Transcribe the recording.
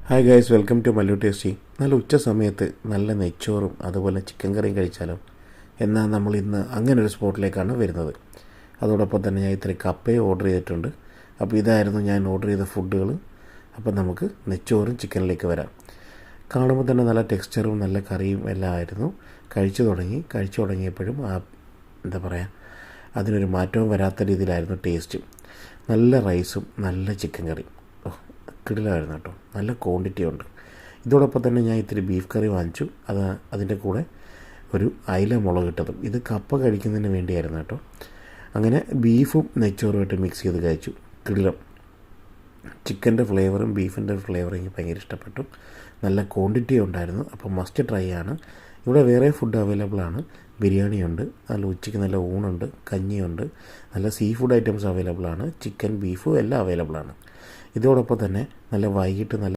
Hi guys, welcome to Mallu tasty. നല്ല ഉച്ച സമയത്ത് നല്ല നെയ്ച്ചോറും അതുപോലെ ചിക്കൻ കറിയും കഴിച്ചാലോ? എന്നാൽ നമ്മൾ ഇന്ന് അങ്ങനെ ഒരു സ്പോട്ടിലേക്കാണ് വരുന്നത്. അതോടൊപ്പം തന്നെ ഞാൻ ഇത്തിരി കപ്പയും ഓർഡർ ചെയ്തിട്ടുണ്ട്. അപ്പോൾ ഇതായിരുന്നു ഞാൻ ഓർഡർ ചെയ്ത ഫുഡുകൾ. അപ്പോൾ നമുക്ക് നെയ്ച്ചോറും ചിക്കനിലേക്ക് വരാം. കാണുമ്പോൾ തന്നെ നല്ല ടെക്സ്ചറും നല്ല കറിയും എല്ലാം ആയിരുന്നു. കഴിച്ചു തുടങ്ങിയപ്പോഴും എന്താ പറയുക, അതിനൊരു മാറ്റവും വരാത്ത രീതിയിലായിരുന്നു ടേസ്റ്റ്. നല്ല റൈസും നല്ല ചിക്കൻ കറിയും കിടിലമായിരുന്നു കേട്ടോ. നല്ല ക്വാണ്ടിറ്റി ഉണ്ട്. ഇതോടൊപ്പം തന്നെ ഞാൻ ഇത്തിരി ബീഫ് കറി വാങ്ങിച്ചു. അതിൻ്റെ കൂടെ ഒരു അയില മുളക് ഇട്ടതും. ഇത് കപ്പ കഴിക്കുന്നതിന് വേണ്ടിയായിരുന്നു കേട്ടോ. അങ്ങനെ ബീഫും നെയ്ച്ചോറുമായിട്ട് മിക്സ് ചെയ്ത് കഴിച്ചു. കിടിലം. ചിക്കൻ്റെ ഫ്ലേവറും ബീഫിൻ്റെ ഫ്ലേവറും എനിക്ക് ഭയങ്കര ഇഷ്ടപ്പെട്ടു. നല്ല ക്വാണ്ടിറ്റി ഉണ്ടായിരുന്നു. അപ്പോൾ മസ്റ്റ് ട്രൈ ആണ്. ഇവിടെ വേറെ ഫുഡ് അവൈലബിൾ ആണ്. ബിരിയാണിയുണ്ട്, നല്ല ഉച്ചയ്ക്ക് നല്ല ഊണുണ്ട്, കഞ്ഞിയുണ്ട്, നല്ല സീ ഫുഡ് ഐറ്റംസ് അവൈലബിൾ ആണ്. ചിക്കൻ ബീഫും എല്ലാം അവൈലബിൾ ആണ്. ഇതോടൊപ്പം തന്നെ നല്ല വൈകിട്ട് നല്ല